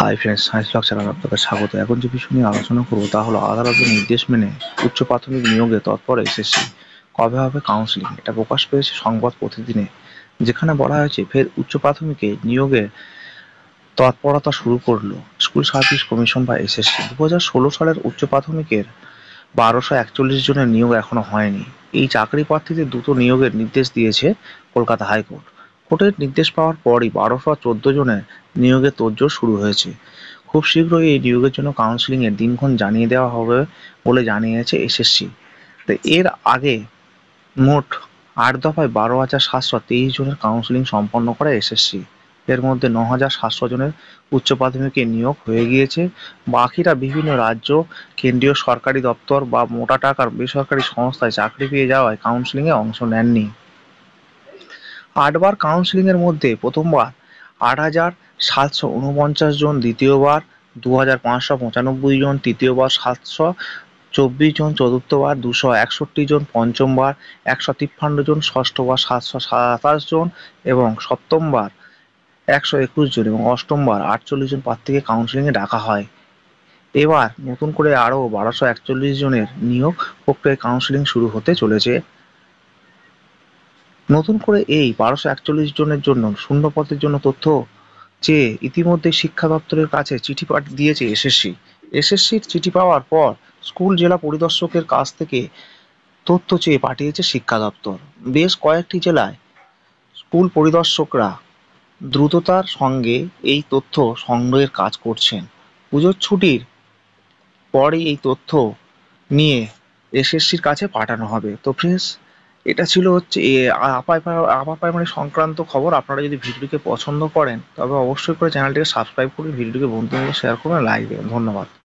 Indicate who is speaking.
Speaker 1: Hi friends, science blog চ্যানেলে আপনাদের স্বাগত। এখন যে বিষয় নিয়ে আলোচনা করবো তা হলো আদালতের নির্দেশ মেনে উচ্চ প্রাথমিক নিয়োগে তৎপর এসএসসি, কবে হবে কাউন্সিলিং। এটা প্রকাশ পেয়েছে সংবাদ প্রতিদিনে, যেখানে বলা হয়েছে ফের উচ্চ প্রাথমিকে নিয়োগে তৎপরতা শুরু করলো স্কুল সার্ভিস কমিশন বা এসএসসি। 2016 সালের উচ্চ প্রাথমিকের 1241 জনের নিয়োগ এখনো হয়নি। এই চাকরি প্রার্থীদের দ্রুত নিয়োগের নির্দেশ দিয়েছে কলকাতা হাইকোর্ট। কোর্টের নির্দেশ পাওয়ার পরই 1214 জনের নিয়োগের তোড়জোড় শুরু হয়েছে। খুব শীঘ্রই এই নিয়োগের জন্য কাউন্সিলিং এর দিনক্ষণ জানিয়ে দেওয়া হবে বলে জানিয়েছে এসএসসি। তো এর আগে মোট 8 দফায় 12,723 জনের কাউন্সিলিং সম্পন্ন করে এসএসসি। এর মধ্যে 9,700 জনের উচ্চ প্রাথমিকে নিয়োগ হয়ে গিয়েছে। বাকিরা বিভিন্ন রাজ্য, কেন্দ্রীয় সরকারি দপ্তর বা মোটা টাকার বেসরকারি সংস্থায় চাকরি পেয়ে যাওয়ায় কাউন্সিলিং এ অংশ নেননি। 8 বার কাউন্সিলিং এর মধ্যে প্রথমবার 8,749 জন, দ্বিতীয়বার 2,595 জন, তৃতীয়বার 724 জন, চতুর্থবার 261 জন, পঞ্চমবার 153 জন, ষষ্ঠবার 727 জন এবং সপ্তমবার 121 জন এবং অষ্টমবার 48 জন প্রার্থীকে কাউন্সিলিং এ ডাকা হয়। এবার নতুন করে আরও 1241 জনের নিয়োগ প্রক্রিয়ায় কাউন্সিলিং শুরু হতে চলেছে। নতুন করে এই 1241 জনের জন্য শূন্য পদের জন্য তথ্য চেয়ে ইতিমধ্যে শিক্ষা দপ্তরের কাছে চিঠি দিয়েছে এসএসসি। এসএসসির চিঠি পাওয়ার পর স্কুল জেলা পরিদর্শকের কাছ থেকে তথ্য চেয়ে পাঠিয়েছে শিক্ষা দপ্তর। বেশ কয়েকটি জেলায় স্কুল পরিদর্শকরা দ্রুততার সঙ্গে এই তথ্য সংগ্রহের কাজ করছেন। পুজোর ছুটির পরই এই তথ্য নিয়ে এসএসসির কাছে পাঠানো হবে। তো ফ্রেন্ডস, এটা ছিল হচ্ছে আপার প্রাইমারি সংক্রান্ত খবর। আপনারা যদি ভিডিওটিকে পছন্দ করেন তবে অবশ্যই করে চ্যানেলটিকে সাবস্ক্রাইব করে ভিডিওটিকে বন্ধুদের শেয়ার করবেন, লাইক দেবেন। ধন্যবাদ।